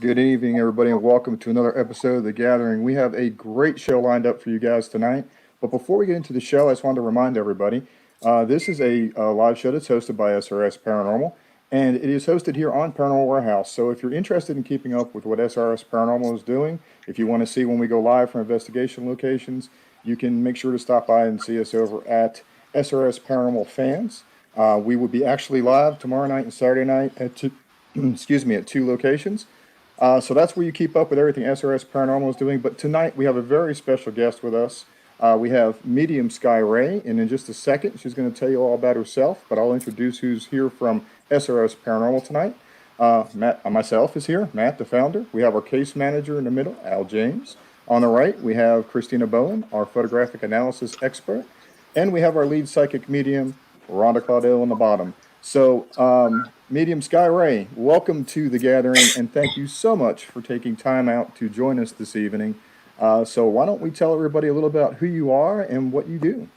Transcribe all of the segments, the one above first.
Good evening, everybody, and welcome to another episode of The Gathering. We have a great show lined up for you guys tonight. But before we get into the show, I just wanted to remind everybody this is a live show that's hosted by SRS Paranormal, and it is hosted here on Paranormal Warehouse. So if you're interested in keeping up with what SRS Paranormal is doing, if you want to see when we go live from investigation locations, you can make sure to stop by and see us over at SRS Paranormal Fans. We will be actually live tomorrow night and Saturday night at at two locations. So that's where you keep up with everything SRS Paranormal is doing. But tonight we have a very special guest with us. We have Medium Sky Raye, and in just a second she's going to tell you all about herself. But I'll introduce who's here from SRS Paranormal tonight. Matt, myself is here, Matt, the founder. We have our case manager in the middle, Al James. On the right, we have Christina Bowen, our photographic analysis expert. And we have our lead psychic medium, Ronda Caudill, on the bottom. So, Medium Sky Raye, welcome to The Gathering, and thank you so much for taking time out to join us this evening. So why don't we tell everybody a little about who you are and what you do?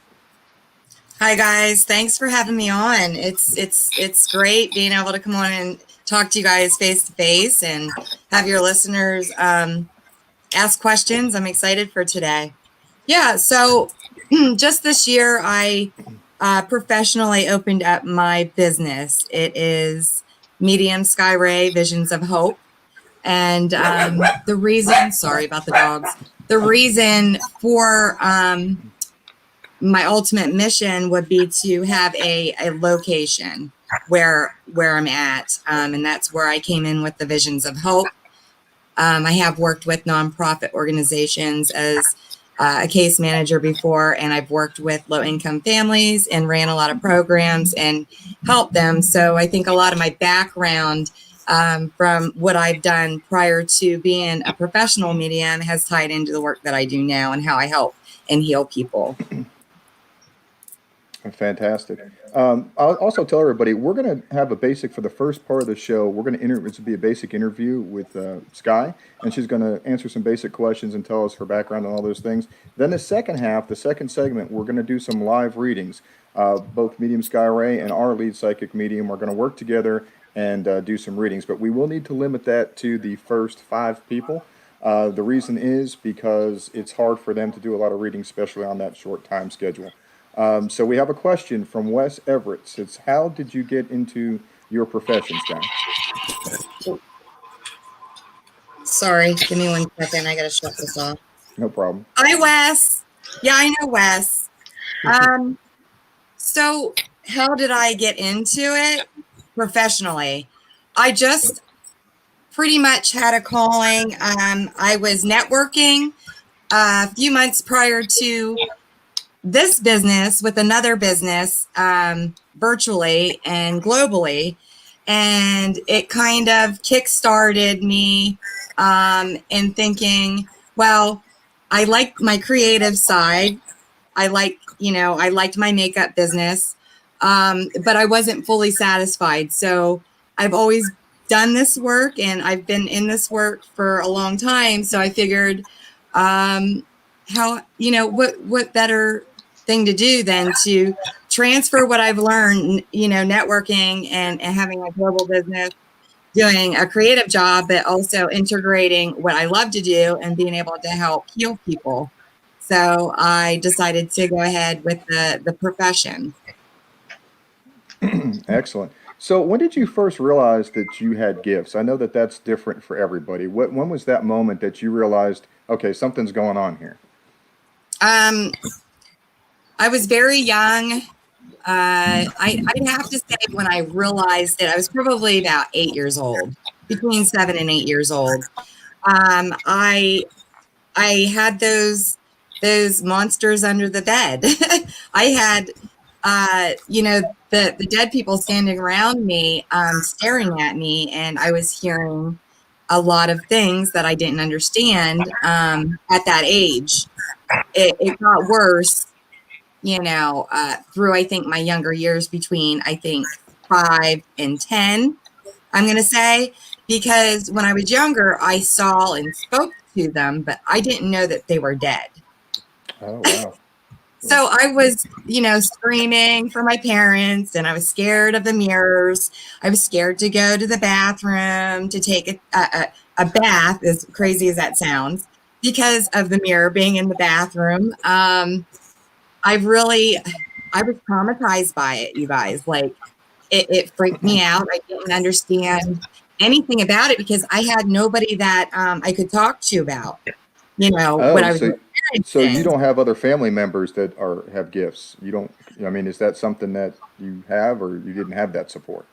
Hi guys, thanks for having me on. It's great being able to come on and talk to you guys face to face and have your listeners ask questions. I'm excited for today. Yeah, so just this year I professionally opened up my business. It is Medium Sky Raye, Visions of Hope. And the reason, sorry about the dogs, the reason for my ultimate mission would be to have a location where I'm at. And that's where I came in with the Visions of Hope. I have worked with nonprofit organizations as a case manager before, and I've worked with low-income families and ran a lot of programs and helped them. So I think a lot of my background from what I've done prior to being a professional medium has tied into the work that I do now and how I help and heal people. Fantastic. I'll also tell everybody we're going to have a basic for the first part of the show. We're going to this will be a basic interview with Sky, and she's going to answer some basic questions and tell us her background and all those things. Then the second half, the second segment, we're going to do some live readings. Both Medium Sky Raye and our lead psychic medium are going to work together and do some readings, but we will need to limit that to the first 5 people. The reason is because it's hard for them to do a lot of readings, especially on that short time schedule. So we have a question from Wes Everett. It's how did you get into your profession, Sky? Sorry, give me 1 second. I got to shut this off. No problem. Hi, Wes. Yeah, I know Wes. So how did I get into it professionally? I just pretty much had a calling. I was networking a few months prior to this business with another business virtually and globally. And it kind of kickstarted me in thinking, well, I like my creative side. I liked my makeup business, but I wasn't fully satisfied. So I've always done this work and I've been in this work for a long time. So I figured, what better thing to do than to transfer what I've learned, networking and having a global business, doing a creative job, but also integrating what I love to do and being able to help heal people. So I decided to go ahead with the profession. Excellent. So when did you first realize that you had gifts? I know that that's different for everybody. When was that moment that you realized, okay, something's going on here? I was very young. I'd have to say when I realized it, I was probably about 8 years old, between 7 and 8 years old. I had those monsters under the bed. I had, the dead people standing around me, staring at me, and I was hearing a lot of things that I didn't understand at that age. It got worse, through, I think, my younger years between, 5 and 10, I'm going to say, because when I was younger, I saw and spoke to them, but I didn't know that they were dead. Oh, wow. So I was, screaming for my parents, and I was scared of the mirrors. I was scared to go to the bathroom to take a bath, as crazy as that sounds, because of the mirror being in the bathroom. I was traumatized by it, you guys. Like, it freaked me out. I didn't understand anything about it because I had nobody that I could talk to about, what Oh, I was so you experiencing. don't have other family members that have gifts. You don't, I mean, is that something that you have, or you didn't have that support?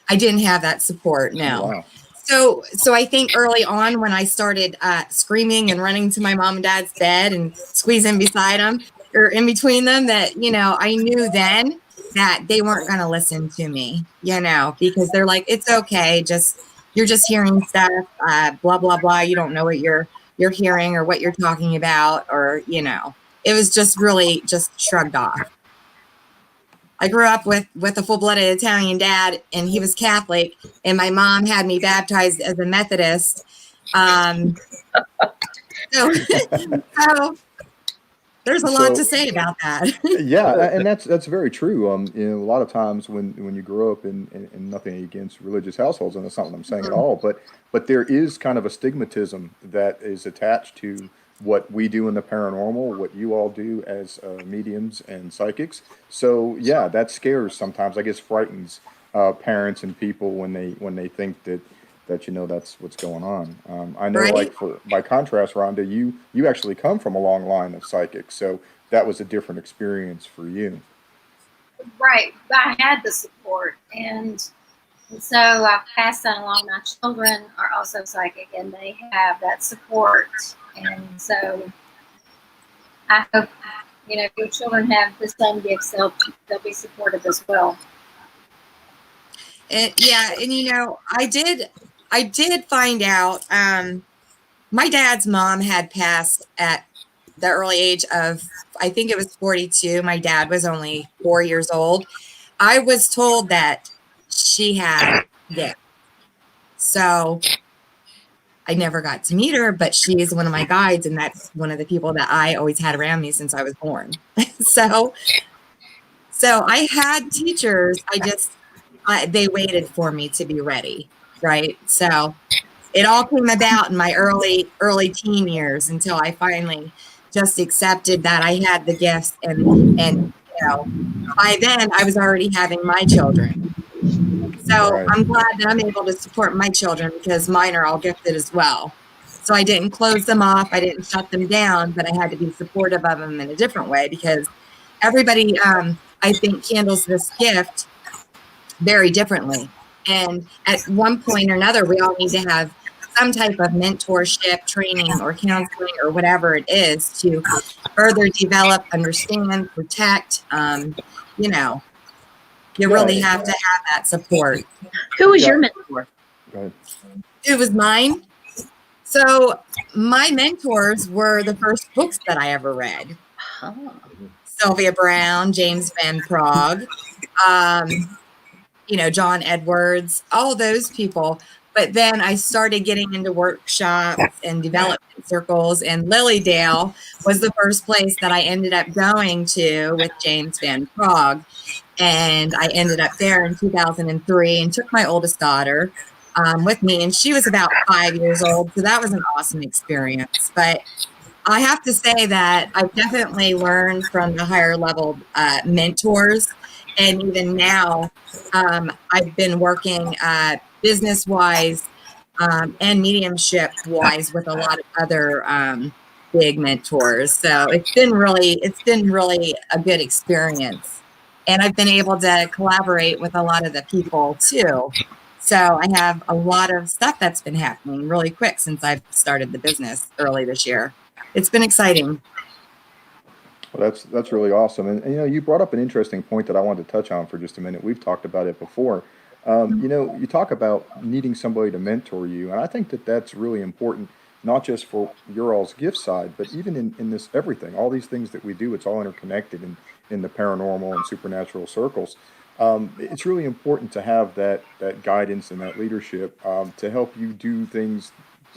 I didn't have that support, Oh, no. wow. So I think early on when I started screaming and running to my mom and dad's bed and squeezing beside them or in between them, that I knew then that they weren't going to listen to me, because they're like, it's okay, just you're just hearing stuff, blah blah blah. You don't know what you're hearing or what you're talking about, or it was just really just shrugged off. I grew up with a full-blooded Italian dad, and he was Catholic, and my mom had me baptized as a Methodist. Um, so, so there's a lot to So say about that. yeah, and that's very true. A lot of times when you grow up in nothing against religious households, and that's not what I'm saying at all, but there is kind of a stigmatism that is attached to what we do in the paranormal, what you all do as mediums and psychics. So yeah, that scares sometimes. I guess frightens parents and people when they think that that's what's going on. I know, like Right? for by contrast, Rhonda, you actually come from a long line of psychics, so that was a different experience for you. Right. I had the support, and so I've passed that along. My children are also psychic, and they have that support. And so I hope, if your children have the same gifts, they'll be supportive as well. And yeah, and I did find out. My dad's mom had passed at the early age of, I think it was 42. My dad was only 4 years old. I was told that she had gifts. So I never got to meet her, but she is one of my guides, and that's one of the people that I always had around me since I was born. so so I had teachers. They waited for me to be ready, right? So it all came about in my early teen years until I finally just accepted that I had the gifts, and by then I was already having my children. So Right. I'm glad that I'm able to support my children because mine are all gifted as well. So I didn't close them off, I didn't shut them down, but I had to be supportive of them in a different way because everybody, I think, handles this gift very differently. And at one point or another, we all need to have some type of mentorship, training, or counseling, or whatever it is to further develop, understand, protect. You know, you really Yeah. have to have that support. Who was Yeah. your mentor? Go ahead. It was mine. So my mentors were the first books that I ever read. Oh. Sylvia Brown, James Van Prague, John Edwards, all those people. But then I started getting into workshops and development circles, and Lilydale was the first place that I ended up going to with James Van Prague. And I ended up there in 2003 and took my oldest daughter with me, and she was about 5 years old. So that was an awesome experience. But I have to say that I've definitely learned from the higher level mentors. And even now, I've been working business wise and mediumship wise with a lot of other big mentors. So it's been really a good experience. And I've been able to collaborate with a lot of the people too. So I have a lot of stuff that's been happening really quick since I've started the business early this year. It's been exciting. Well, that's really awesome. And you brought up an interesting point that I wanted to touch on for just a minute. We've talked about it before. You talk about needing somebody to mentor you, and I think that that's really important, not just for your all's gift side, but even in this everything, all these things that we do, it's all interconnected in the paranormal and supernatural circles. It's really important to have that guidance and that leadership to help you do things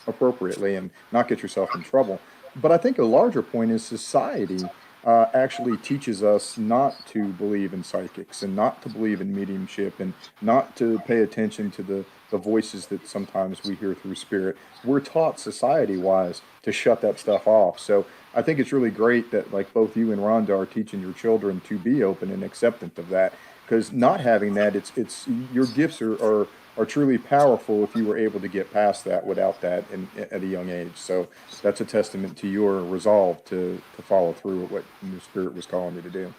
appropriately and not get yourself in trouble. But I think a larger point is society. actually teaches us not to believe in psychics and not to believe in mediumship and not to pay attention to the voices that sometimes we hear through spirit. We're taught society-wise to shut that stuff off. So I think it's really great that like both you and Rhonda are teaching your children to be open and acceptant of that. Because not having that, it's your gifts are truly powerful if you were able to get past that without that at a young age. So that's a testament to your resolve to follow through with what your spirit was calling you to do.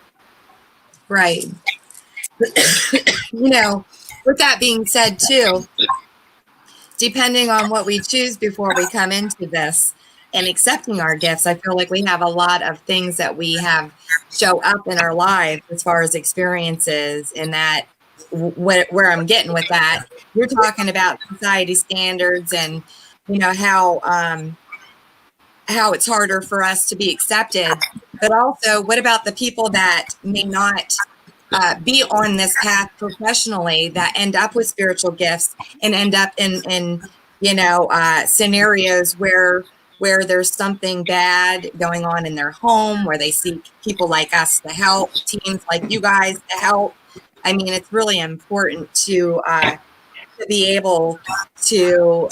Right. With that being said, too, depending on what we choose before we come into this and accepting our gifts, I feel like we have a lot of things that we have show up in our lives as far as experiences, and that where I'm getting with that, you're talking about society standards and how it's harder for us to be accepted, but also what about the people that may not be on this path professionally, that end up with spiritual gifts and end up in scenarios where there's something bad going on in their home, where they seek people like us to help, teams like you guys to help. I mean, it's really important to be able to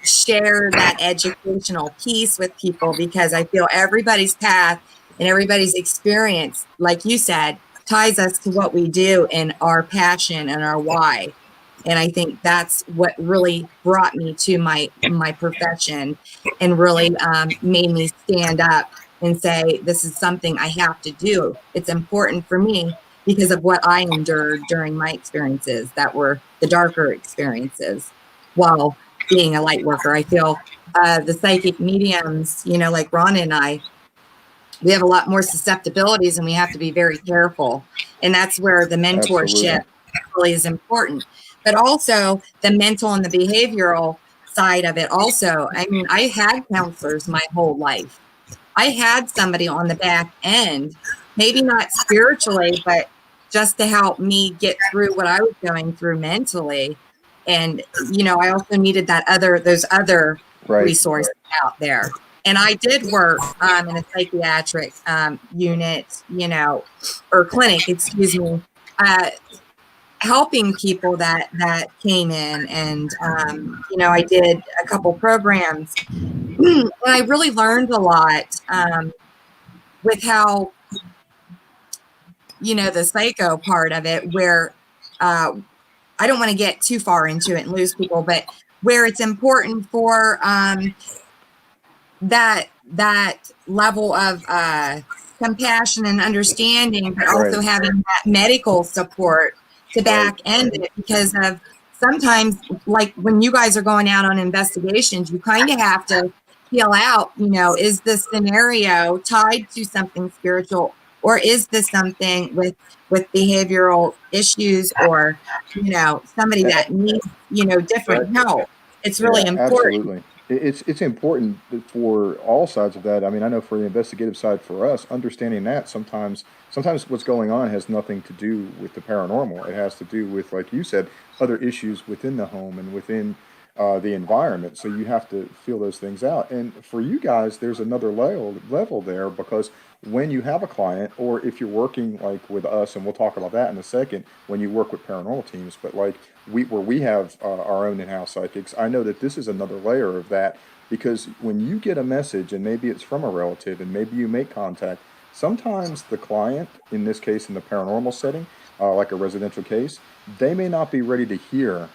share that educational piece with people, because I feel everybody's path and everybody's experience, like you said, ties us to what we do and our passion and our why. And I think that's what really brought me to my profession and really made me stand up and say, this is something I have to do. It's important for me because of what I endured during my experiences that were the darker experiences while being a light worker. I feel the psychic mediums, like Ron and I, we have a lot more susceptibilities and we have to be very careful. And that's where the mentorship really is important. But also the mental and the behavioral side of it also. I mean, I had counselors my whole life. I had somebody on the back end, maybe not spiritually, but just to help me get through what I was going through mentally. And, I also needed those other resources out there. And I did work in a psychiatric unit, or clinic, excuse me, helping people that came in. And, I did a couple programs. And I really learned a lot with how, the psycho part of it, where I don't want to get too far into it and lose people, but where it's important for that level of compassion and understanding, but also having that medical support to back end it, because of sometimes, like when you guys are going out on investigations, you kind of have to feel out, is this scenario tied to something spiritual, or is this something with behavioral issues, or somebody that needs different help. It's really important. Absolutely. It's important for all sides of that. I mean, I know for the investigative side, for us, understanding that sometimes what's going on has nothing to do with the paranormal. It has to do with, like you said, other issues within the home and within the environment. So you have to feel those things out. And for you guys, there's another level there, because when you have a client, or if you're working like with us, and we'll talk about that in a second, when you work with paranormal teams, but like where we have our own in-house psychics, I know that this is another layer of that, because when you get a message, and maybe it's from a relative, and maybe you make contact, sometimes the client, in this case in the paranormal setting, like a residential case, they may not be ready to hear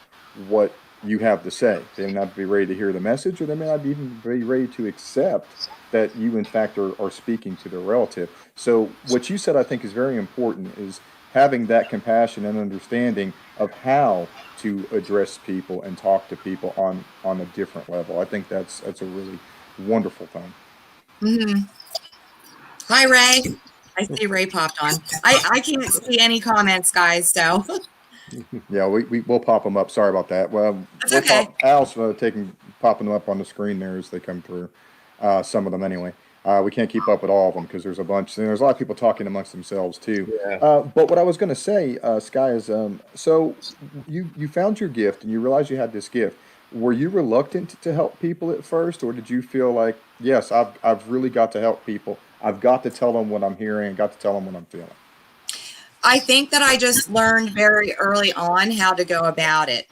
what you have to say. They may not be ready to hear the message, or they may not even be ready to accept that you in fact are speaking to their relative. So what you said, I think, is very important, is having that compassion and understanding of how to address people and talk to people on a different level. I think that's a really wonderful thing. Mm-hmm. Hi, Ray. I see Ray popped on. I can't see any comments, guys, so. Yeah, we'll pop them up. Sorry about that. Well, okay. Al's popping them up on the screen there as they come through. Some of them anyway. We can't keep up with all of them because there's a bunch. And there's a lot of people talking amongst themselves too. Yeah. But what I was going to say, Sky, is so you found your gift and you realized you had this gift. Were you reluctant to help people at first, or did you feel like, yes, I've really got to help people. I've got to tell them what I'm hearing, got to tell them what I'm feeling? I think that I just learned very early on how to go about it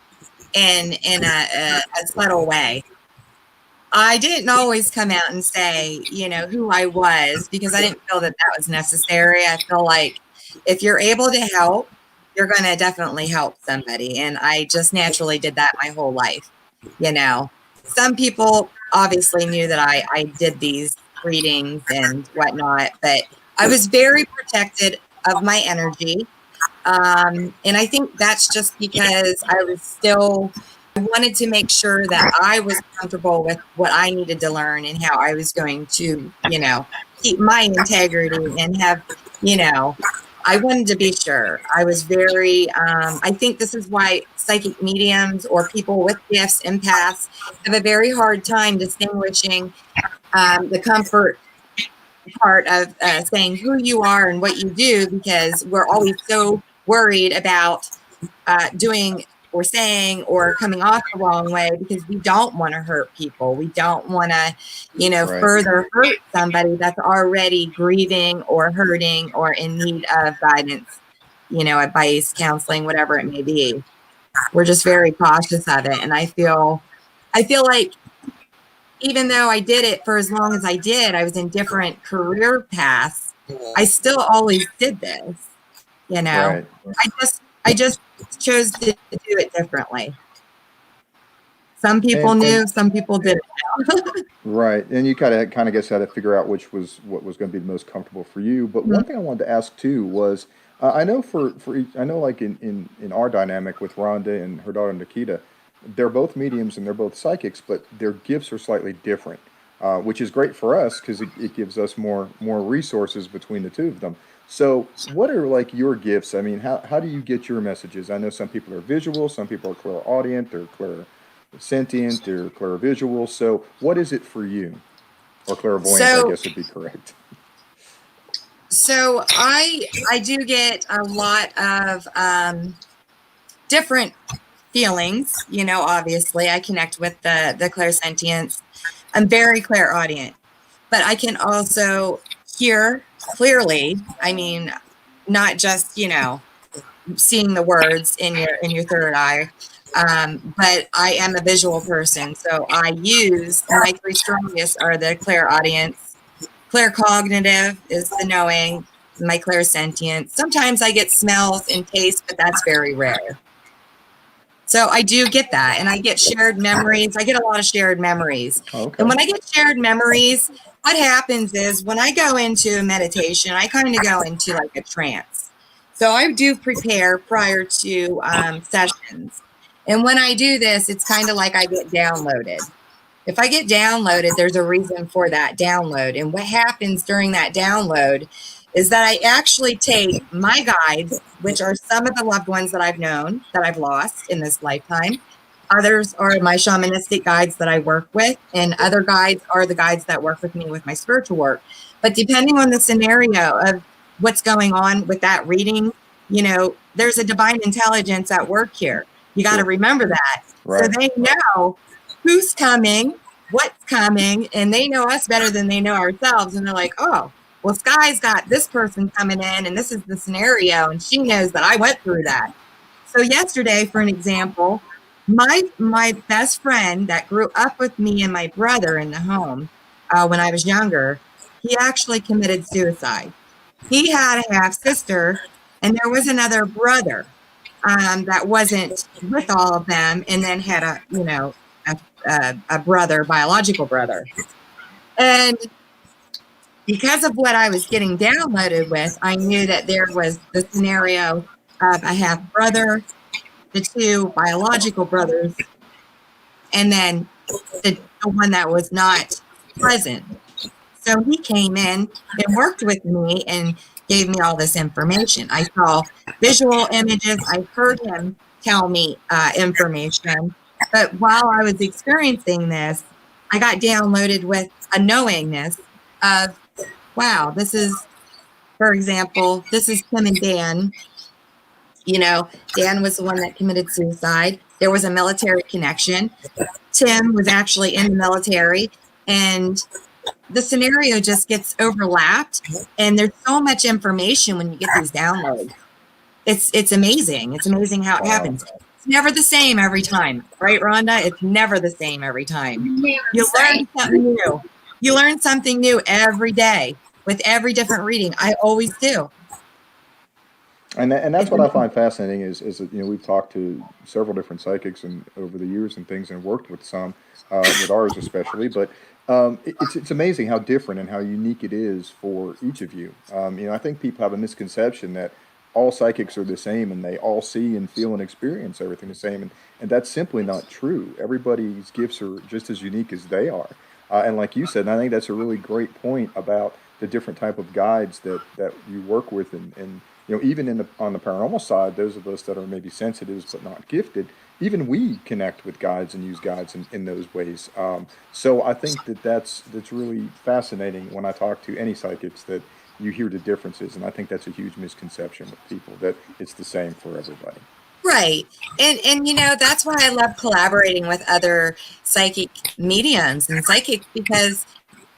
in a subtle way. I didn't always come out and say, who I was, because I didn't feel that that was necessary. I feel like if you're able to help, you're going to definitely help somebody. And I just naturally did that my whole life. Some people obviously knew that I did these readings and whatnot, but I was very protected of my energy. And I think that's just because I wanted to make sure that I was comfortable with what I needed to learn and how I was going to, keep my integrity and have, I wanted to be sure. I was very, I think this is why psychic mediums or people with gifts, empaths, have a very hard time distinguishing the comfort part of saying who you are and what you do, because we're always so worried about doing or saying or coming off the wrong way, because we don't want to hurt people. We don't want to, Right. further hurt somebody that's already grieving or hurting or in need of guidance, advice, counseling, whatever it may be. We're just very cautious of it. And I feel like even though I did it for as long as I did, I was in different career paths. I still always did this, Right. I just chose to do it differently. Some people knew, some people didn't. Right. And you kind of guess how to figure out what was going to be the most comfortable for you. But one thing I wanted to ask too was, I know I know like in our dynamic with Rhonda and her daughter Nikita, they're both mediums and they're both psychics, but their gifts are slightly different, which is great for us because it gives us more resources between the two of them. So what are like your gifts? I mean, how do you get your messages? I know some people are visual, some people are clairaudient or clairsentient or clairvisual. So what is it for you? Or clairvoyant, I guess would be correct. So I do get a lot of different feelings. Obviously I connect with the clairsentience. I'm very clairaudient, but I can also hear clearly. I mean, not just, seeing the words in your third eye. But I am a visual person. So I use my three strongest are the clairaudience, claircognitive is the knowing, my clairsentient. Sometimes I get smells and taste, but that's very rare. So I do get that. And I get shared memories. I get a lot of shared memories. Okay. And when I get shared memories, what happens is when I go into meditation, I kind of go into like a trance. So I do prepare prior to sessions. And when I do this, it's kind of like I get downloaded. If I get downloaded, there's a reason for that download. And what happens during that download is that I actually take my guides, which are some of the loved ones that I've known, that I've lost in this lifetime. Others are my shamanistic guides that I work with, and other guides are the guides that work with me with my spiritual work. But depending on the scenario of what's going on with that reading, there's a divine intelligence at work here. You got to remember that. Right. So they know who's coming, what's coming, and they know us better than they know ourselves. And they're like, oh, well, Sky's got this person coming in and this is the scenario. And she knows that I went through that. So yesterday, for an example, my best friend that grew up with me and my brother in the home when I was younger, he actually committed suicide. He had a half sister and there was another brother that wasn't with all of them, and then had a brother, biological brother. And because of what I was getting downloaded with, I knew that there was the scenario of a half brother, the two biological brothers, and then the one that was not present. So he came in and worked with me and gave me all this information. I saw visual images. I heard him tell me information. But while I was experiencing this, I got downloaded with a knowingness of, wow, this is, for example, this is Tim and Dan. Dan was the one that committed suicide. There was a military connection. Tim was actually in the military, and the scenario just gets overlapped, and there's so much information when you get these downloads. It's amazing. It's amazing how it happens. It's never the same every time, right, Rhonda? It's never the same every time. You learn something new. You learn something new every day with every different reading. I always do. And that's what I find fascinating is that, we've talked to several different psychics and over the years and things, and worked with some, with ours especially. But it's amazing how different and how unique it is for each of you. I think people have a misconception that all psychics are the same and they all see and feel and experience everything the same, and that's simply not true. Everybody's gifts are just as unique as they are. And like you said, and I think that's a really great point about the different type of guides that you work with, and even on the paranormal side, those of us that are maybe sensitives but not gifted, even we connect with guides and use guides in those ways. So I think that's really fascinating when I talk to any psychics, that you hear the differences, and I think that's a huge misconception with people, that it's the same for everybody. Right. And that's why I love collaborating with other psychic mediums and psychics, because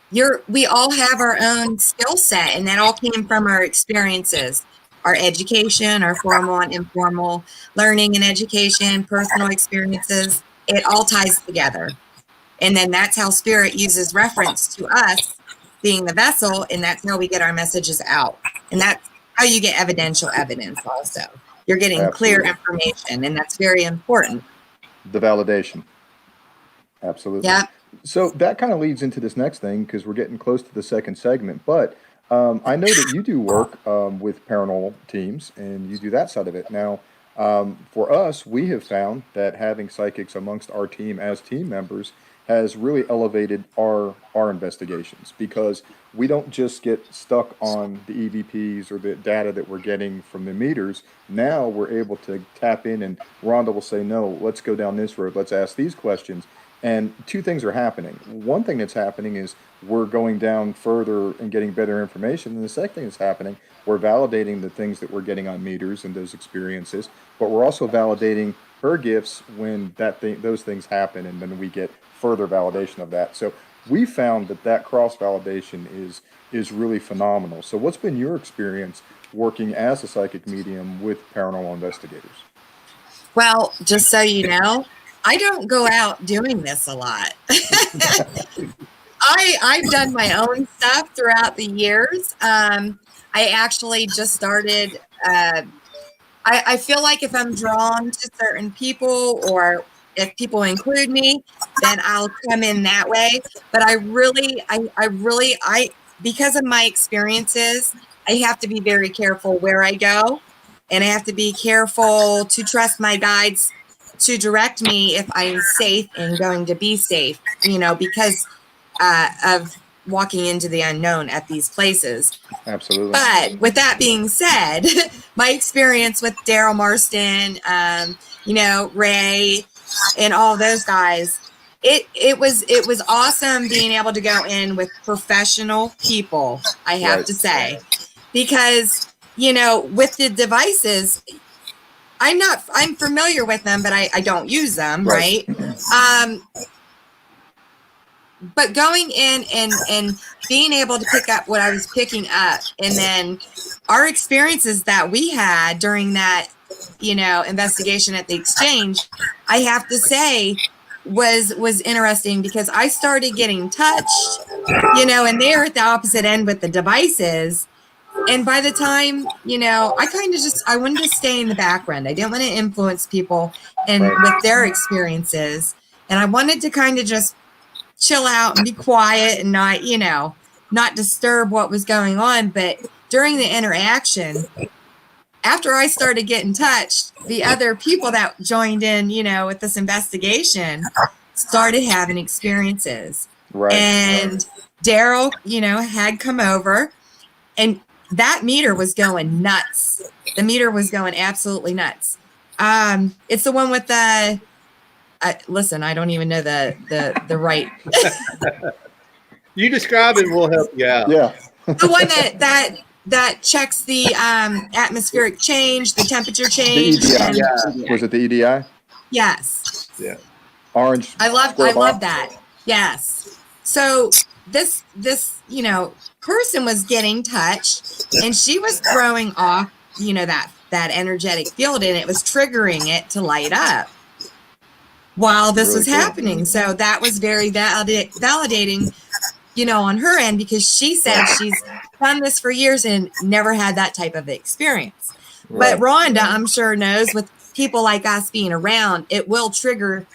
we all have our own skill set, and that all came from our experiences, our education, our formal and informal learning and education, personal experiences. It all ties together. And then that's how spirit uses reference to us being the vessel, and that's how we get our messages out. And that's how you get evidential evidence also. You're getting Absolutely. clear information, and that's very important. The validation. Absolutely. Yeah. So that kind of leads into this next thing, because we're getting close to the second segment. But I know that you do work with paranormal teams, and you do that side of it. Now, for us, we have found that having psychics amongst our team as team members has really elevated our investigations, because we don't just get stuck on the EVPs or the data that we're getting from the meters. Now we're able to tap in, and Rhonda will say, no, let's go down this road. Let's ask these questions. And two things are happening. One thing that's happening is we're going down further and getting better information. And the second thing that's happening, we're validating the things that we're getting on meters and those experiences, but we're also validating her gifts when those things happen, and then we get further validation of that. So we found that cross validation is really phenomenal. So what's been your experience working as a psychic medium with paranormal investigators? Well, just so you know, I don't go out doing this a lot. I've done my own stuff throughout the years. I actually just started. I feel like if I'm drawn to certain people, or if people include me, then I'll come in that way. But I really, because of my experiences, I have to be very careful where I go, and I have to be careful to trust my guides to direct me if I'm safe and going to be safe, because of walking into the unknown at these places. Absolutely. But with that being said, my experience with Daryl Marston, Ray, and all those guys, it was awesome being able to go in with professional people, I have to say, because with the devices, I'm familiar with them, but I don't use them, right? But going in and being able to pick up what I was picking up, and then our experiences that we had during that, investigation at the exchange, I have to say was interesting, because I started getting touched, and they're at the opposite end with the devices. And by the time, I wanted to stay in the background. I didn't want to influence people with their experiences. And I wanted to kind of just chill out and be quiet and not disturb what was going on. But during the interaction, after I started getting touched, the other people that joined in, with this investigation started having experiences. Right. And Daryl, had come over, and that meter was going nuts. The meter was going absolutely nuts. It's the one with the listen, I don't even know the right. You describe it, we'll help you out. Yeah. The one that checks the atmospheric change, the temperature change. The EDI. Yeah. Was it the EDI? Yes. Yeah. Orange. I love that. Yes. So this person was getting touched, and she was throwing off that energetic field, and it was triggering it to light up while this Really was cool. happening. So that was very validating, on her end, because she said she's done this for years and never had that type of experience. Right. But Rhonda, I'm sure, knows, with people like us being around, it will trigger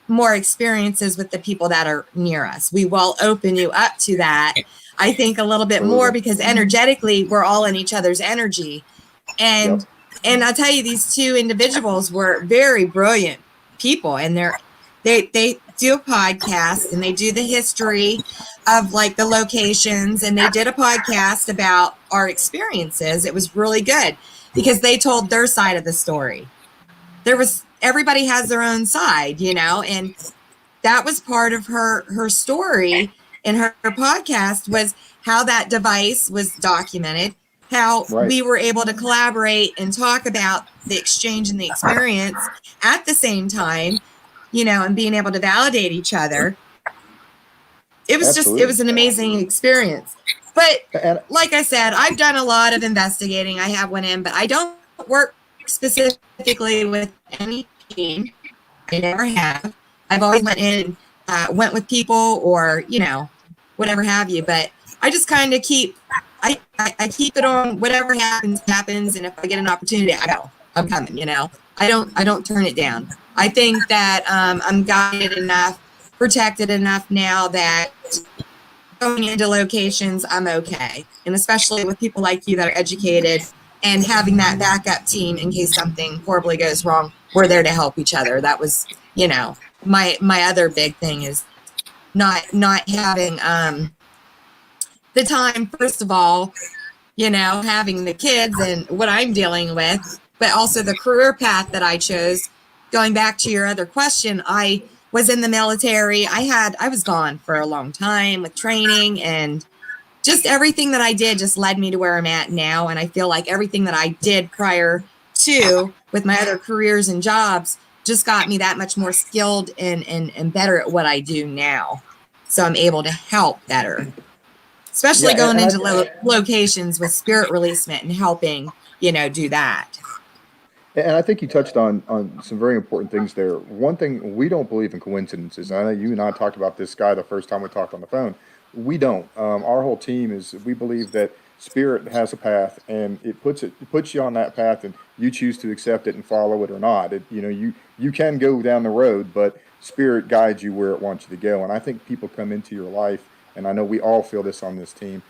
more experiences with the people that are near us. We will open you up to that, I think, a little bit more, because energetically we're all in each other's energy. And I'll tell you, these two individuals were very brilliant people, and they do a podcast, and they do the history of like the locations, and they did a podcast about our experiences. It was really good because they told their side of the story. Everybody has their own side, and that was part of her story in her podcast, was how that device was documented, how we were able to collaborate and talk about the exchange and the experience at the same time, and being able to validate each other. It was it was an amazing experience. But like I said, I've done a lot of investigating. I have went in, but I don't work specifically with any team. I never have. I've always went in and went with people, or whatever have you. But I just kind of keep I keep it on. Whatever happens, and if I get an opportunity, I go. I'm coming. I don't turn it down. I think that I'm guided enough, protected enough now that going into locations, I'm okay. And especially with people like you that are educated and having that backup team in case something horribly goes wrong, we're there to help each other. That was, my other big thing is not having the time, first of all, having the kids and what I'm dealing with, but also the career path that I chose. Going back to your other question, I was in the military. I was gone for a long time with training, and just everything that I did just led me to where I'm at now. And I feel like everything that I did prior to, with my other careers and jobs, just got me that much more skilled and better at what I do now. So I'm able to help better, especially going into locations with spirit releasement and helping, do that. And I think you touched on some very important things there. One thing, we don't believe in coincidences. I know you and I talked about this guy the first time we talked on the phone. We don't. Our whole team we believe that spirit has a path, and it puts you on that path, and you choose to accept it and follow it or not. You can go down the road, but spirit guides you where it wants you to go. And I think people come into your life, and I know we all feel this on this team.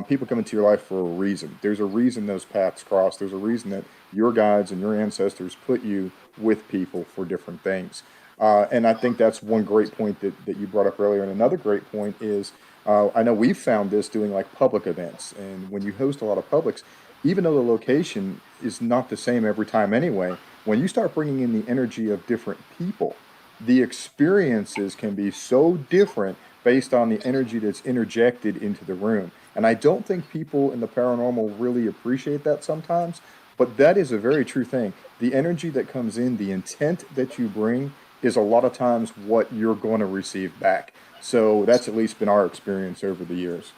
People come into your life for a reason. There's a reason those paths cross. There's a reason that your guides and your ancestors put you with people for different things. And I think that's one great point that you brought up earlier. And another great point is, I know we've found this doing like public events. And when you host a lot of publics, even though the location is not the same every time anyway, when you start bringing in the energy of different people, the experiences can be so different based on the energy that's interjected into the room. And I don't think people in the paranormal really appreciate that sometimes, but that is a very true thing. The energy that comes in, the intent that you bring, is a lot of times what you're going to receive back. So that's at least been our experience over the years.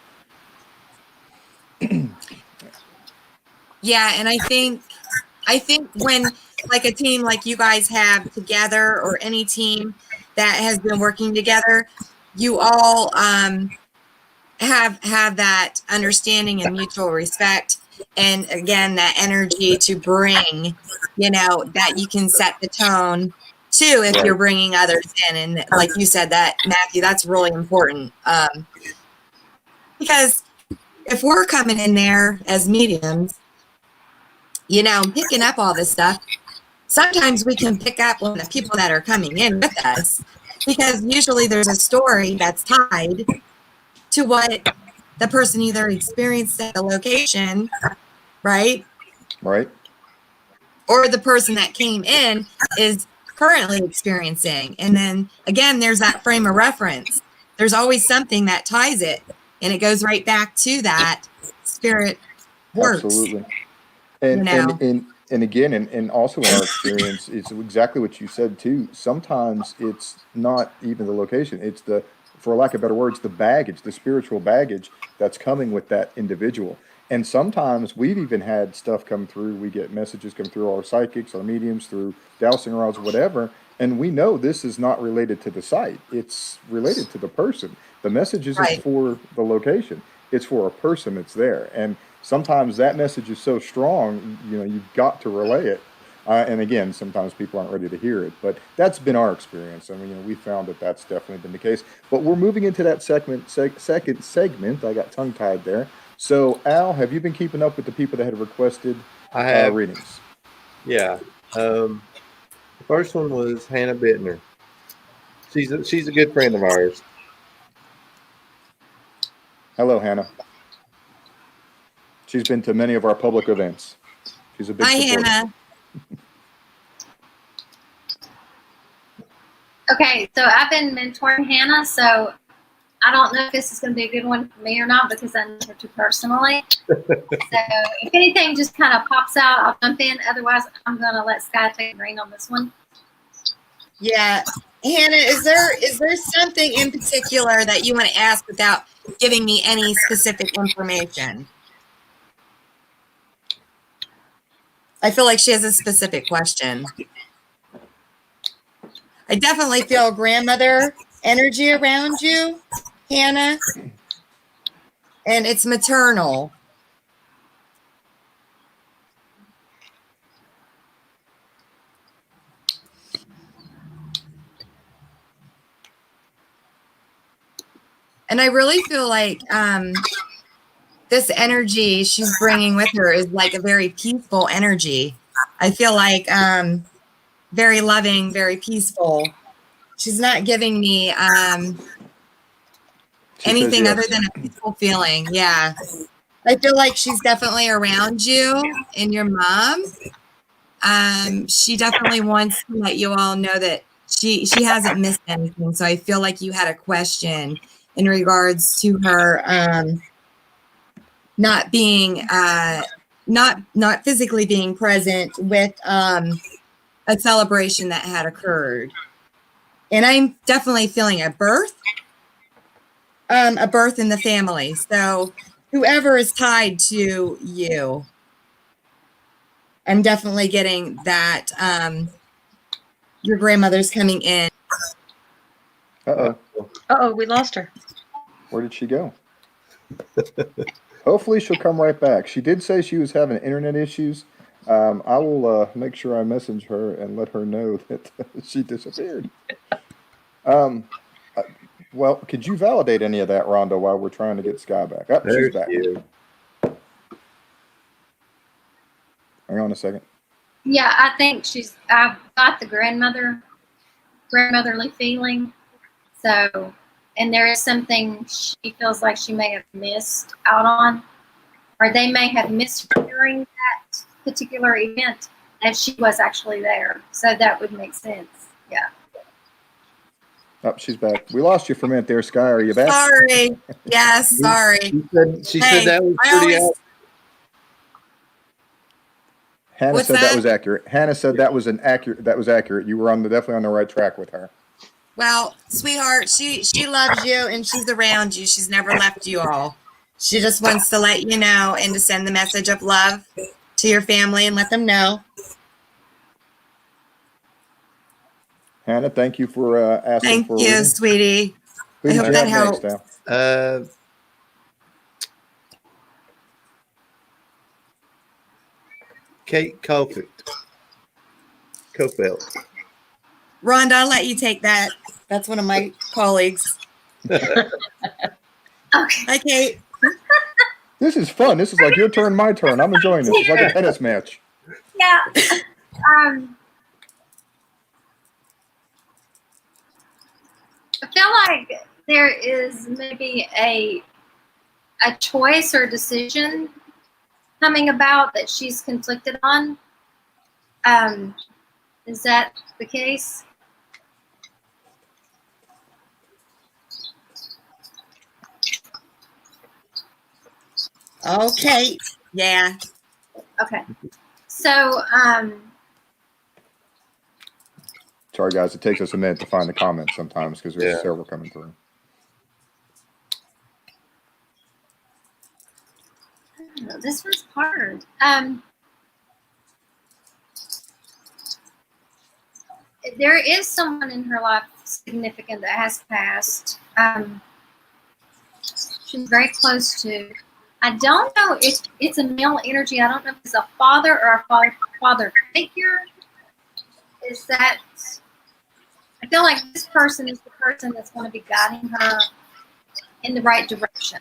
Yeah, and I think when like a team like you guys have together, or any team that has been working together, you all have that understanding and mutual respect, and again that energy to bring, that you can set the tone too if you're bringing others in. And like you said, that Matthew, that's really important, because if we're coming in there as mediums, picking up all this stuff, sometimes we can pick up on the people that are coming in with us, because usually there's a story that's tied to what the person either experienced at the location, right? Right. Or the person that came in is currently experiencing. And then again, there's that frame of reference. There's always something that ties it, and it goes right back to that spirit works. Absolutely. And again, and also in our experience, it's exactly what you said too. Sometimes it's not even the location; it's the for lack of better words, the baggage, the spiritual baggage that's coming with that individual. And sometimes we've even had stuff come through. We get messages come through our psychics, our mediums, through dowsing rods, whatever. And we know this is not related to the site. It's related to the person. The message isn't Right. for the location. It's for a person that's there. And sometimes that message is so strong, you've got to relay it. And again, sometimes people aren't ready to hear it, but that's been our experience. I mean, we found that that's definitely been the case. But we're moving into that second segment. I got tongue tied there. So, Al, have you been keeping up with the people that had requested I have. readings? Yeah. The first one was Hannah Bittner. She's a good friend of ours. Hello, Hannah. She's been to many of our public events. She's a big Hi, supporter. Hannah. Okay, so I've been mentoring Hannah, so I don't know if this is going to be a good one for me or not because I know her too personally. So if anything just kind of pops out, I'll jump in. Otherwise, I'm going to let Sky take the reign on this one. Yeah. Hannah, is there something in particular that you want to ask without giving me any specific information? I feel like she has a specific question. I definitely feel grandmother energy around you, Hannah, and it's maternal. And I really feel like this energy she's bringing with her is like a very peaceful energy. I feel like very loving, very peaceful. She's not giving me anything other than a peaceful feeling. Yeah. I feel like she's definitely around you and your mom. She definitely wants to let you all know that she hasn't missed anything. So I feel like you had a question in regards to her not being not physically being present with a celebration that had occurred. And I'm definitely feeling a birth in the family. So whoever is tied to you, I'm definitely getting that your grandmother's coming in. Uh-oh, we lost her. Where did she go? Hopefully she'll come right back. She did say she was having internet issues. I will make sure I message her and let her know that she disappeared. Well, could you validate any of that, Rhonda, while we're trying to get Sky back? Oh, she's back. Hang on a second. Yeah, I think I've got the grandmotherly feeling. So, and there is something she feels like she may have missed out on, or they may have missed her during that particular event if she was actually there. So that would make sense. Yeah. Oh, she's back. We lost you for a minute there, Sky. Are you back? Sorry. Yes, sorry. She said that was pretty accurate. Hannah What's said that that? was accurate. Hannah said that was accurate. You were definitely on the right track with her. Well, sweetheart, she loves you and she's around you. She's never left you all. She just wants to let you know and to send the message of love to your family and let them know. Hannah, thank you for asking Thank for a you, reading. sweetie. Who I did hope you that have helps. next, Al? Kate Cofelt. Rhonda, I'll let you take that. That's one of my colleagues. Okay. Hi, Kate. This is fun. This is like your turn, my turn. I'm enjoying this. It's like a tennis match. Yeah. I feel like there is maybe a choice or decision coming about that she's conflicted on. Is that the case? Okay. Yeah. Okay. So, Sorry, guys. It takes us a minute to find the comments sometimes because there's several coming through. know, this one's hard. There is someone in her life significant that has passed. She's very close to. I don't know if it's a male energy. I don't know if it's a father or a father figure. Is that? I feel like this person is the person that's going to be guiding her in the right direction.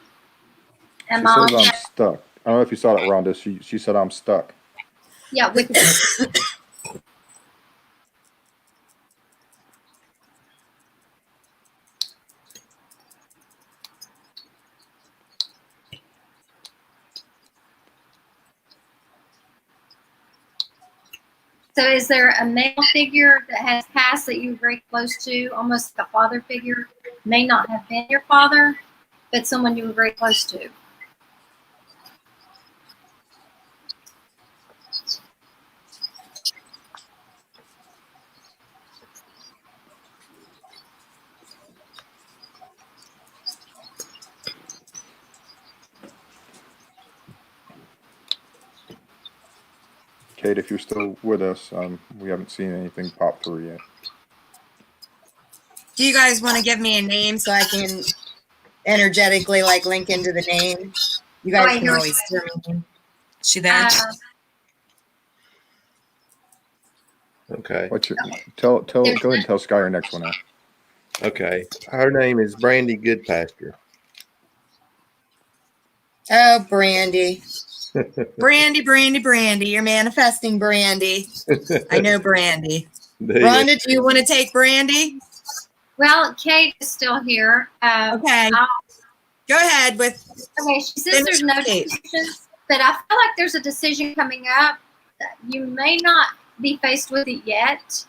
She says I'm stuck. I don't know if you saw that, Rhonda. She said I'm stuck. Yeah, with So is there a male figure that has passed that you're very close to, almost like a father figure? May not have been your father, but someone you were very close to. Kate, if you're still with us, we haven't seen anything pop through yet. Do you guys want to give me a name so I can energetically like link into the name? You guys can always hear me. She there? Okay. What's your go ahead and tell Sky your next one now. Okay. Her name is Brandy Goodpasture. Oh, Brandy. Brandy. You're manifesting Brandy. I know Brandy. Rhonda, do you want to take Brandy? Well, Kate is still here. Okay. Go ahead with. Okay, she says there's no decisions, but I feel like there's a decision coming up. That you may not be faced with it yet,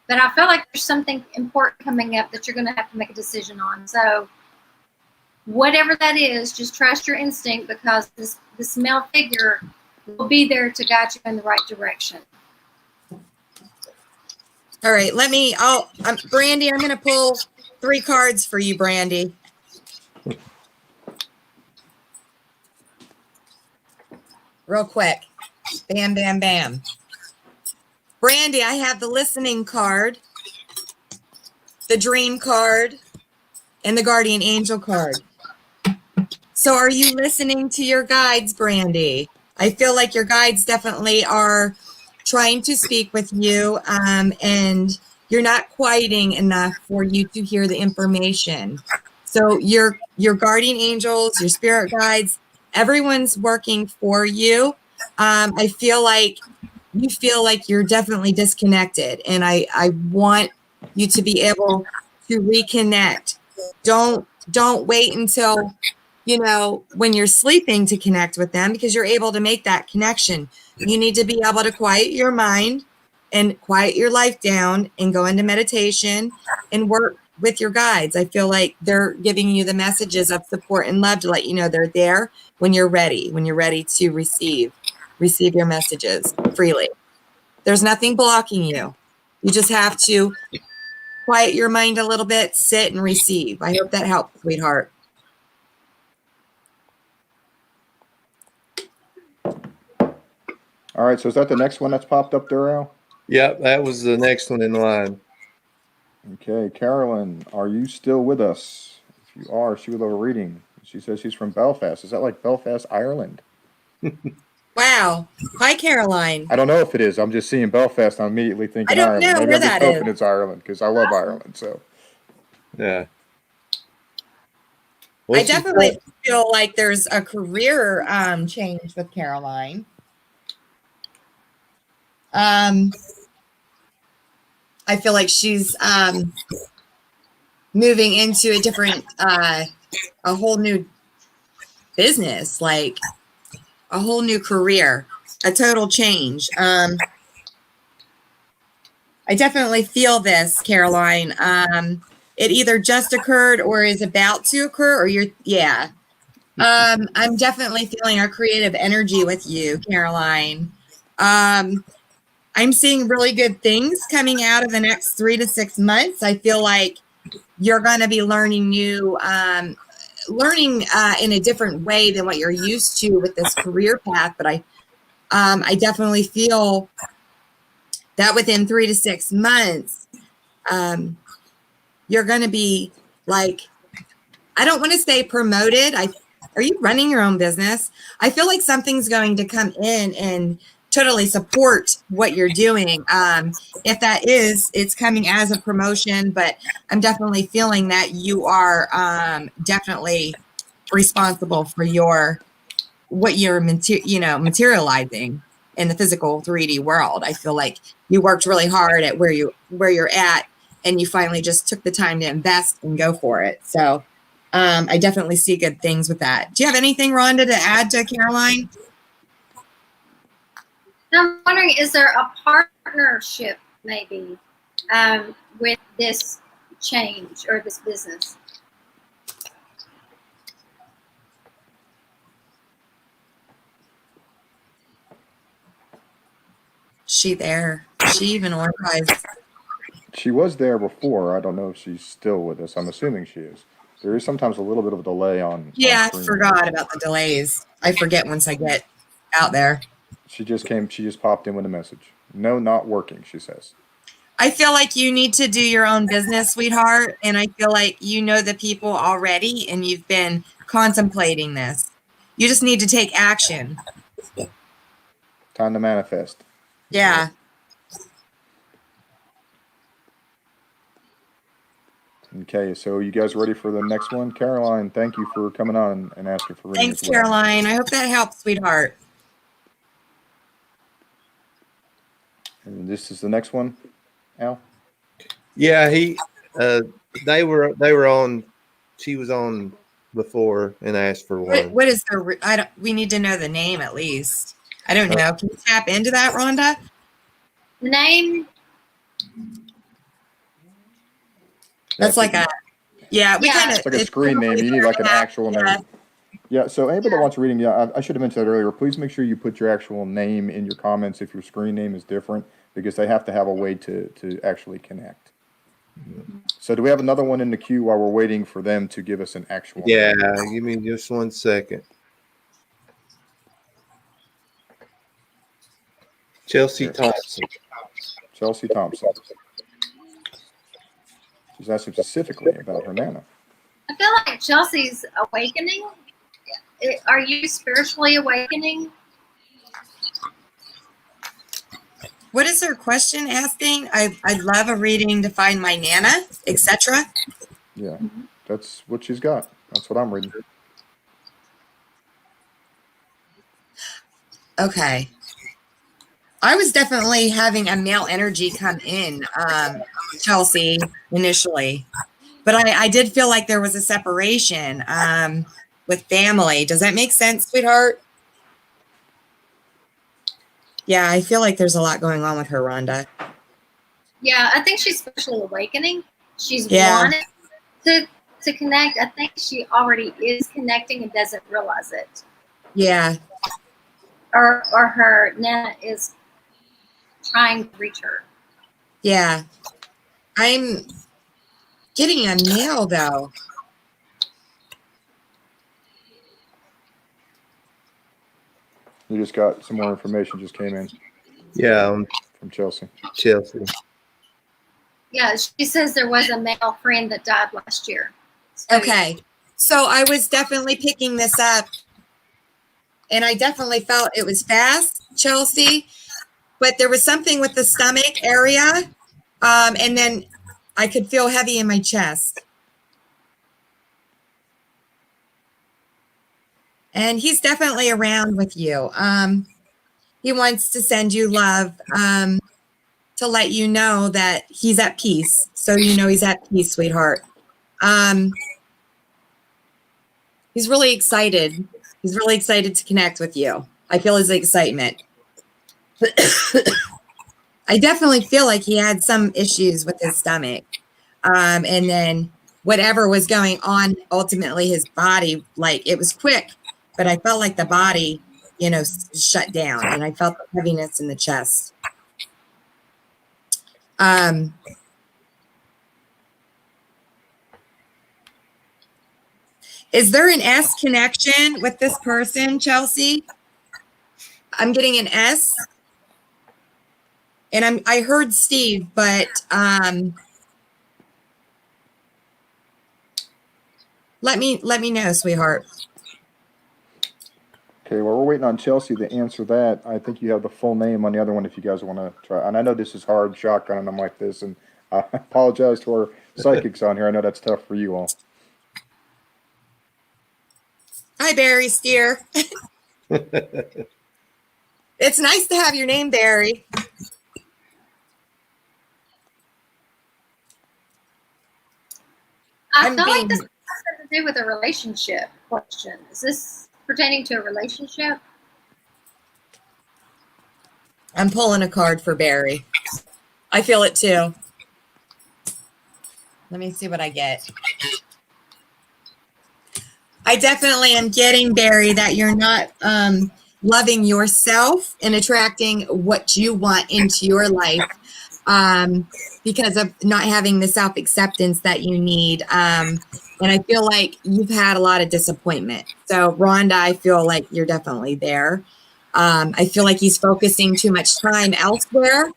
but I feel like there's something important coming up that you're going to have to make a decision on. So whatever that is, just trust your instinct, because this male figure will be there to guide you in the right direction. All right, Brandy, I'm going to pull 3 cards for you, Brandy. Real quick. Bam, bam, bam. Brandy, I have the listening card, the dream card, and the guardian angel card. So are you listening to your guides, Brandy? I feel like your guides definitely are trying to speak with you, and you're not quieting enough for you to hear the information. So your guardian angels, your spirit guides, everyone's working for you. I feel like you feel like you're definitely disconnected, and I want you to be able to reconnect. Don't wait until when you're sleeping to connect with them, because you're able to make that connection. You need to be able to quiet your mind and quiet your life down and go into meditation and work with your guides. I feel like they're giving you the messages of support and love to let you know they're there when you're ready to receive your messages freely. There's nothing blocking you. You just have to quiet your mind a little bit, sit and receive. I hope that helps, sweetheart. All right, so is that the next one that's popped up there, Al? Yep, that was the next one in line. Okay, Carolyn, are you still with us? If you are, she would love a reading. She says she's from Belfast. Is that like Belfast, Ireland? Wow. Hi, Caroline. I don't know if it is. I'm just seeing Belfast. I'm immediately thinking I don't Ireland. know Maybe where I'm just that hoping is. it's Ireland, because I love Ireland. So Yeah. I definitely feel like there's a career change with Caroline. I feel like she's moving into a different, a whole new business, like a whole new career, a total change. I definitely feel this, Caroline. It either just occurred or is about to occur, or I'm definitely feeling a creative energy with you, Caroline. I'm seeing really good things coming out of the next 3 to 6 months. I feel like you're going to be learning new learning in a different way than what you're used to with this career path. But I definitely feel that within 3 to 6 months, you're going to be like, I don't want to say promoted. Are you running your own business? I feel like something's going to come in and totally support what you're doing. If that is, it's coming as a promotion, but I'm definitely feeling that you are definitely responsible for what you're materializing in the physical 3D world. I feel like you worked really hard at where you're at, and you finally just took the time to invest and go for it. So I definitely see good things with that. Do you have anything, Rhonda, to add to Caroline? I'm wondering, is there a partnership maybe with this change or this business? She there? She even organized. She was there before. I don't know if she's still with us. I'm assuming she is. There is sometimes a little bit of a delay on. Yeah, on I forgot about the delays. I forget once I get out there. She just came. She just popped in with a message. No, not working. She says. I feel like you need to do your own business, sweetheart. And I feel like you know the people already and you've been contemplating this. You just need to take action. Time to manifest. Yeah. Okay, so you guys ready for the next one? Caroline, thank you for coming on and asking for reading. Thanks, Caroline. I hope that helps, sweetheart. And this is the next one, Al? Yeah, they were on. She was on before and asked for one. What is we need to know the name at least. I don't know. Can you tap into that, Rhonda? The name? That's like a, yeah, we kind of. It's like a screen name. You need like an actual name. Yeah, so anybody that wants reading, I should have mentioned that earlier. Please make sure you put your actual name in your comments if your screen name is different, because they have to have a way to actually connect. So do we have another one in the queue while we're waiting for them to give us an actual Yeah, name? give me just 1 second. Chelsea Thompson. Chelsea Thompson. She's asking specifically about her nana. I feel like Chelsea's awakening. Are you spiritually awakening? What is her question asking? I'd love a reading to find my nana, etc. Yeah, that's what she's got. That's what I'm reading. Okay. I was definitely having a male energy come in, Chelsea, initially. But I did feel like there was a separation with family. Does that make sense, sweetheart? Yeah, I feel like there's a lot going on with her, Rhonda. Yeah, I think she's spiritually awakening. She's wanted to connect. I think she already is connecting and doesn't realize it. Yeah. Or her Nana is trying to reach her. Yeah. I'm getting a male, though. You just got some more information just came in. Yeah, from Chelsea. Yeah, she says there was a male friend that died last year. So, okay. So I was definitely picking this up, and I definitely felt it was fast, Chelsea, but there was something with the stomach area, and then I could feel heavy in my chest. And he's definitely around with you. He wants to send you love to let you know that he's at peace. So you know he's at peace, sweetheart. He's really excited. He's really excited to connect with you. I feel his excitement. I definitely feel like he had some issues with his stomach. And then whatever was going on, ultimately his body, like it was quick, but I felt like the body, shut down, and I felt the heaviness in the chest. Is there an S connection with this person, Chelsea? I'm getting an S. And I heard Steve, but let me know, sweetheart. Okay, well, we're waiting on Chelsea to answer that. I think you have the full name on the other one if you guys want to try. And I know this is hard, shotgun, and I'm like this, and I apologize to our psychics on here. I know that's tough for you all. Hi, Barry Steer. It's nice to have your name, Barry. I feel like this has something to do with a relationship question. Is this pertaining to a relationship? I'm pulling a card for Barry. I feel it too. Let me see what I get. I definitely am getting, Barry, that you're not loving yourself and attracting what you want into your life because of not having the self-acceptance that you need. And I feel like you've had a lot of disappointment. So, Rhonda, I feel like you're definitely there. I feel like he's focusing too much time elsewhere.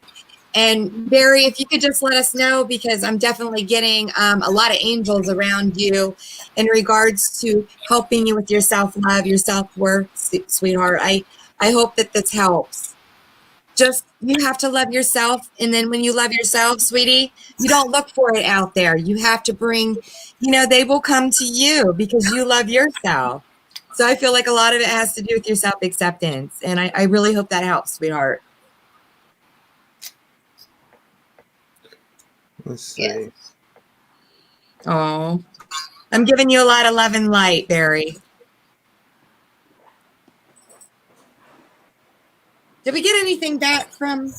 And Barry, if you could just let us know, because I'm definitely getting a lot of angels around you in regards to helping you with your self-love, your self-worth, sweetheart. I hope that this helps. Just, you have to love yourself. And then when you love yourself, sweetie, you don't look for it out there. You have to bring, they will come to you because you love yourself. So I feel like a lot of it has to do with your self-acceptance. And I really hope that helps, sweetheart. Let's see. Yes. Oh, I'm giving you a lot of love and light, Barry. Did we get anything back from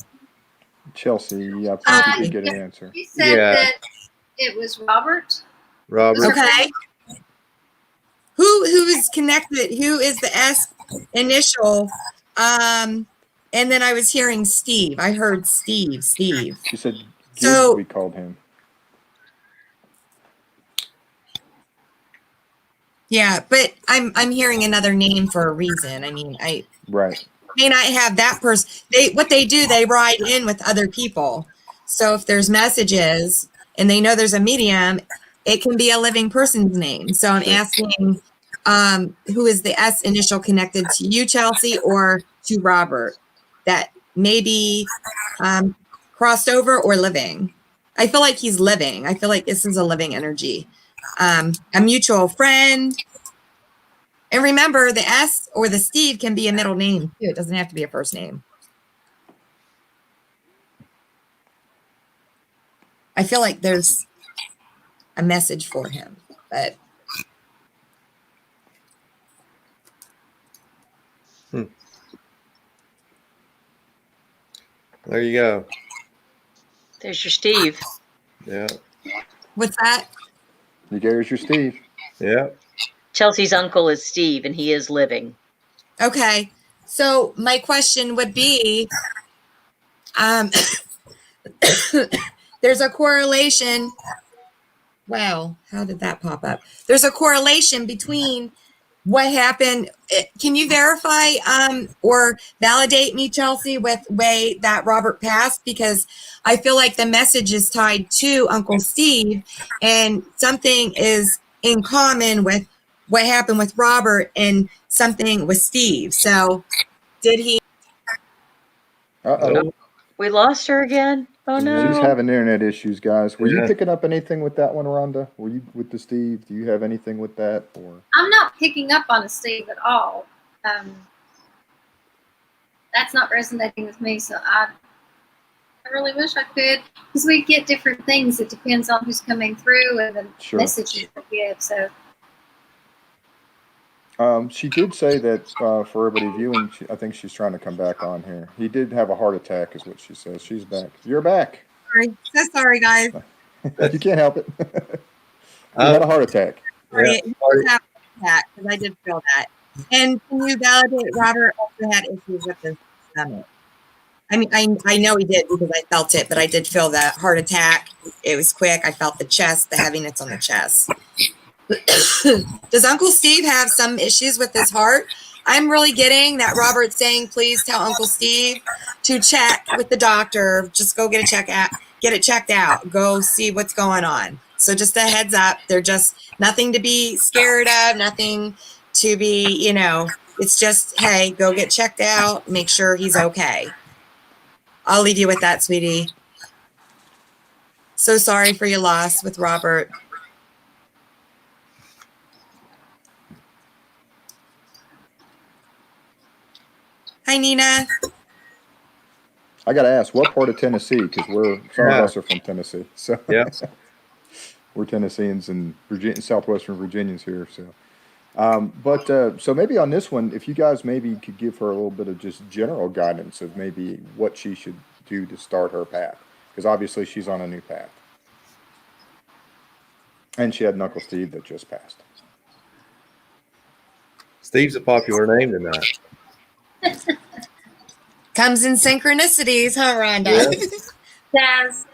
Chelsea, I think you did get an answer. You said that it was Robert. Robert. Okay. Who is connected? Who is the S initial? And then I was hearing Steve. I heard Steve. She said Gibbs, So we called him. yeah, but I'm hearing another name for a reason. I mean, Right. may not have that person. What they do, they ride in with other people. So if there's messages and they know there's a medium, it can be a living person's name. So I'm asking, who is the S initial connected to you, Chelsea, or to Robert? That maybe crossed over or living. I feel like he's living. I feel like this is a living energy. A mutual friend. And remember, the S or the Steve can be a middle name too. It doesn't have to be a first name. I feel like there's a message for him, but There you go. There's your Steve. Yeah. what's that? There's your Steve. Yeah. Chelsea's uncle is Steve, and he is living. Okay. So my question would be, there's a correlation. Wow, how did that pop up? There's a correlation between what happened. Can you verify or validate me, Chelsea, with way that Robert passed? Because I feel like the message is tied to Uncle Steve, and something is in common with what happened with Robert and something with Steve. So did he? Uh-oh. We lost her again. Oh no. She's having internet issues, guys. Were you picking up anything with that one, Rhonda? Were you with the Steve? Do you have anything with that? Or I'm not picking up on a Steve at all. That's not resonating with me, so I really wish I could, because we get different things. It depends on who's coming through and the messages we give. So she did say that for everybody viewing, I think she's trying to come back on here. He did have a heart attack, is what she says. She's back. You're back. Sorry, so sorry, guys. You can't help it. He had a heart attack. Sorry, because I did feel that. And can you validate Robert also had issues with his stomach? I mean, I know he did because I felt it, but I did feel that heart attack. It was quick. I felt the chest, the heaviness on the chest. Does Uncle Steve have some issues with his heart? I'm really getting that Robert's saying, please tell Uncle Steve to check with the doctor. Just go get it checked out. Go see what's going on. So just a heads up. They're just nothing to be scared of, nothing to be, it's just, hey, go get checked out. Make sure he's okay. I'll leave you with that, sweetie. So sorry for your loss with Robert. Hi, Nina. I got to ask, what part of Tennessee? Because some of us are from Tennessee. So Yeah. we're Tennesseans and Southwestern Virginians here. So, so maybe on this one, if you guys maybe could give her a little bit of just general guidance of maybe what she should do to start her path. Because obviously she's on a new path. And she had Uncle Steve that just passed. Steve's a popular name tonight. Comes in synchronicities, huh, Rhonda? Yes.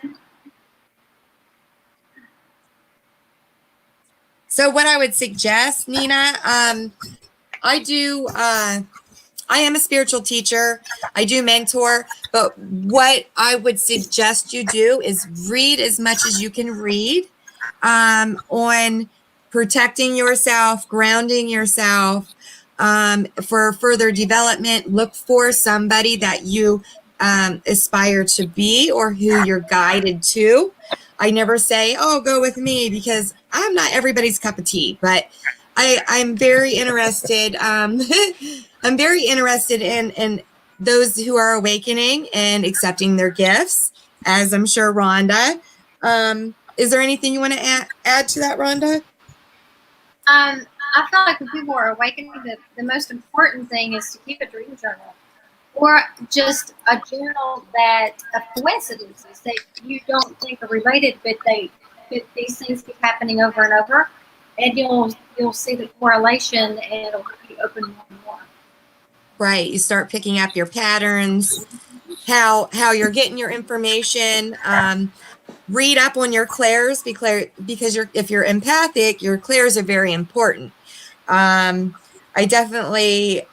So what I would suggest, Nina, I am a spiritual teacher. I do mentor, but what I would suggest you do is read as much as you can read on protecting yourself, grounding yourself, for further development. Look for somebody that you aspire to be or who you're guided to. I never say, oh, go with me, because I'm not everybody's cup of tea, but I'm very interested. I'm very interested in those who are awakening and accepting their gifts, as I'm sure Rhonda. Is there anything you want to add to that, Rhonda? I feel like when people are awakening, the most important thing is to keep a dream journal, or just a journal that of coincidences that you don't think are related, but these things keep happening over and over, and you'll see the correlation, and it'll be open more and more. Right, you start picking up your patterns, how you're getting your information. Read up on your clairs, because if you're empathic, your clairs are very important. I definitely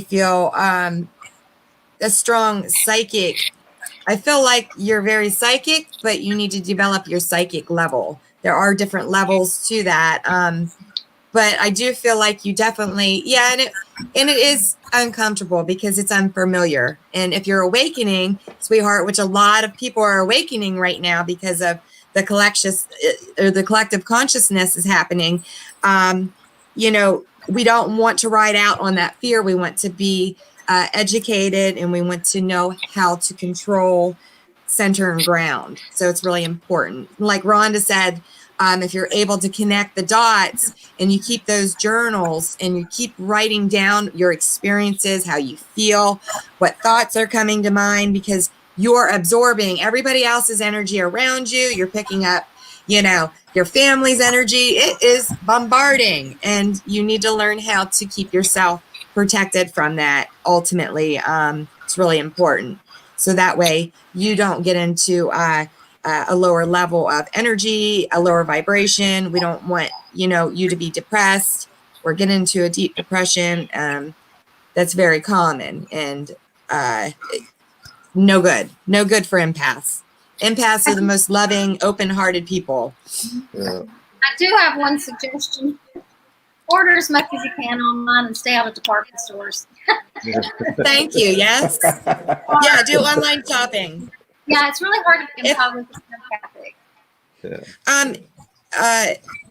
feel a strong psychic. I feel like you're very psychic, but you need to develop your psychic level. There are different levels to that. But I do feel like you definitely, and it is uncomfortable because it's unfamiliar. And if you're awakening, sweetheart, which a lot of people are awakening right now because of the collective consciousness is happening, we don't want to ride out on that fear. We want to be educated, and we want to know how to control, center, and ground. So it's really important. Like Rhonda said, if you're able to connect the dots and you keep those journals and you keep writing down your experiences, how you feel, what thoughts are coming to mind, because you're absorbing everybody else's energy around you. You're picking up, your family's energy. It is bombarding, and you need to learn how to keep yourself protected from that. Ultimately, it's really important. So that way you don't get into a lower level of energy, a lower vibration. We don't want, you to be depressed or get into a deep depression. That's very common, and no good for empaths. Empaths are the most loving, open-hearted people. Yeah. I do have one suggestion. Order as much as you can online and stay out of department stores. Thank you. Yes. Yeah, do online shopping. Yeah, it's really hard to be empowered with empathic. Yeah.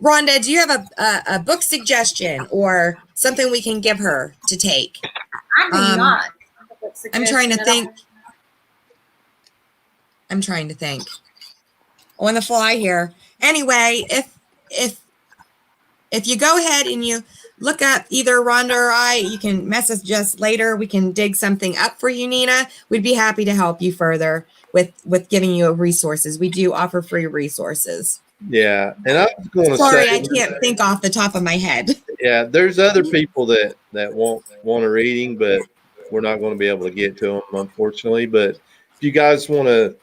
Rhonda, do you have a book suggestion or something we can give her to take? I do not. have a book I'm trying to suggestion at think. all. I'm trying to think on the fly here. Anyway, if you go ahead and you look up either Rhonda or I, you can message us later. We can dig something up for you, Nina. We'd be happy to help you further with giving you resources. We do offer free resources. Yeah. And I was going to Sorry, say, I can't think off the top of my head. yeah, there's other people that want a reading, but we're not going to be able to get to them, unfortunately. But if you guys want to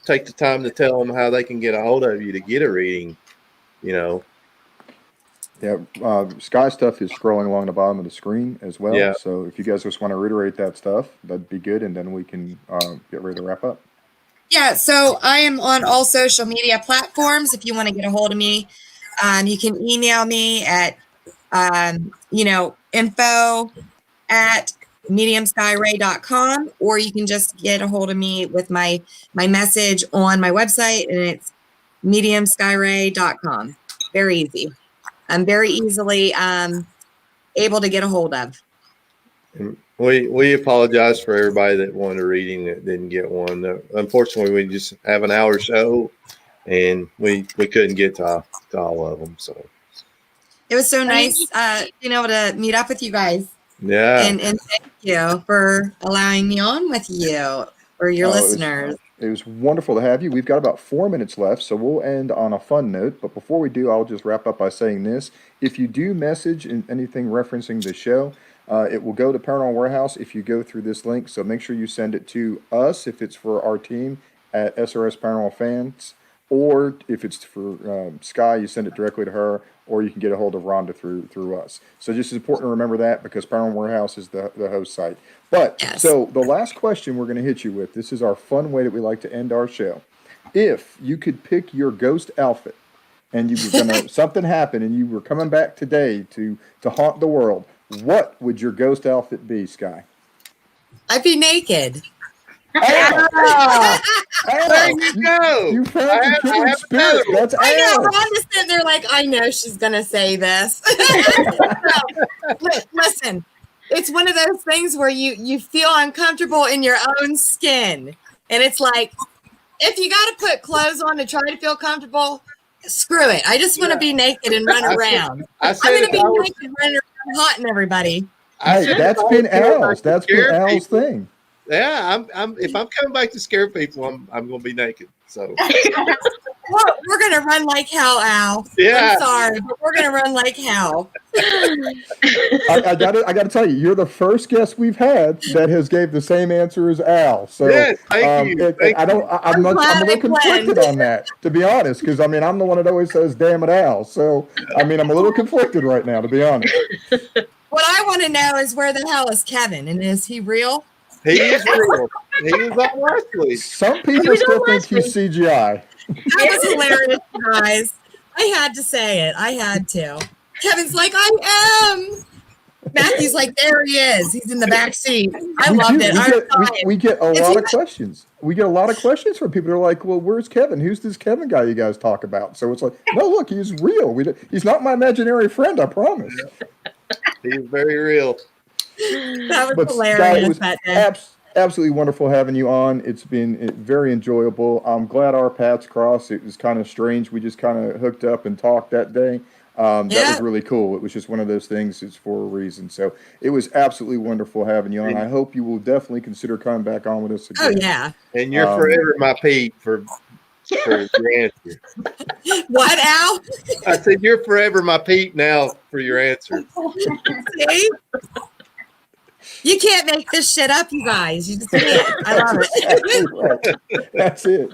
take the time to tell them how they can get a hold of you to get a reading, you know. Yeah, Sky stuff is scrolling along the bottom of the screen as well. Yeah. So if you guys just want to reiterate that stuff, that'd be good, and then we can get ready to wrap up. Yeah, so I am on all social media platforms. If you want to get a hold of me, you can email me at, info at mediumskyraye.com, or you can just get a hold of me with my message on my website, and it's mediumskyraye.com. Very easy. I'm very easily able to get a hold of. And we apologize for everybody that wanted a reading that didn't get one. Unfortunately, we just have an hour show, and we couldn't get to all of them. So It was so nice being able to meet up with you guys. yeah, And thank you for allowing me on with you or your listeners. It was wonderful to have you. We've got about 4 minutes left, so we'll end on a fun note. But before we do, I'll just wrap up by saying this. If you do message in anything referencing the show, it will go to Paranormal Warehouse if you go through this link. So make sure you send it to us if it's for our team at SRS Paranormal Fans, or if it's for Sky, you send it directly to her, or you can get a hold of Ronda through us. So just as important to remember that, because Paranormal Warehouse is the host site. But Yes. So the last question we're going to hit you with, this is our fun way that we like to end our show. If you could pick your ghost outfit, and you were gonna something happened, and you were coming back today to haunt the world, what would your ghost outfit be, Sky? I'd be naked. Al! there you go. You found your kindred spirit. That's I know. Al. Rhonda's sitting there like, I know she's going to say this. Listen, it's one of those things where you feel uncomfortable in your own skin. And it's like, if you got to put clothes on to try to feel comfortable, screw it. I just want to be naked and run around. I'm going to be naked running around haunting everybody. Hey, that's been Al's. That's been Al's thing. Yeah, I'm if I'm coming back to scare people, I'm gonna be naked. So we're gonna run like hell, Al. Yeah. I'm sorry, but we're gonna run like hell. I gotta tell you, you're the first guest we've had that has gave the same answer as Al. So yes, thank you. I'm a little conflicted on that, to be honest, because I mean I'm the one that always says "damn it, Al." So I mean I'm a little conflicted right now, to be honest. What I want to know is where the hell is Kevin, and is he real? He is real. He was on last week. Some people still think he's CGI. That was hilarious, guys. I had to say it. I had to. Kevin's like, I am. Matthew's like, there he is. He's in the back seat. I loved it. We get a lot of questions. We get a lot of questions from people who are like, well, where's Kevin? Who's this Kevin guy you guys talk about? So it's like, no, look, he's real. He's not my imaginary friend, I promise. He's very real. That was hilarious. Scott, it was absolutely wonderful having you on. It's been very enjoyable. I'm glad our paths crossed. It was kind of strange. We just kind of hooked up and talked that day. That was really cool. It was just one of those things. It's for a reason. So it was absolutely wonderful having you on. I hope you will definitely consider coming back on with us again. Oh, yeah. And you're forever my Pete for your answer. What, Al? I said, you're forever my Pete now for your answer. See? You can't make this shit up, you guys. You just can't. I love it. Right. That's it.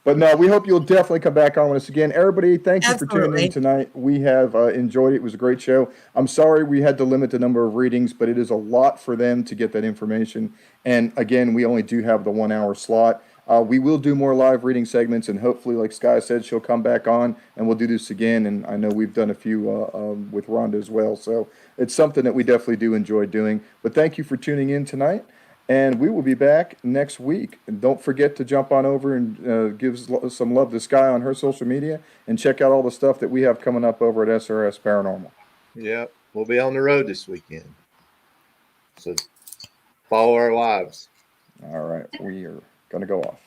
But no, we hope you'll definitely come back on with us again. Everybody, thank you for tuning in tonight. We have enjoyed it. It was a great show. I'm sorry we had to limit the number of readings, but it is a lot for them to get that information. And again, we only do have the 1 hour slot. We will do more live reading segments, and hopefully, like Sky said, she'll come back on, and we'll do this again. And I know we've done a few with Rhonda as well. So it's something that we definitely do enjoy doing. But thank you for tuning in tonight. And we will be back next week. And don't forget to jump on over and give some love to Sky on her social media and check out all the stuff that we have coming up over at SRS Paranormal. Yeah, we'll be on the road this weekend. So follow our lives. All right, we are going to go off.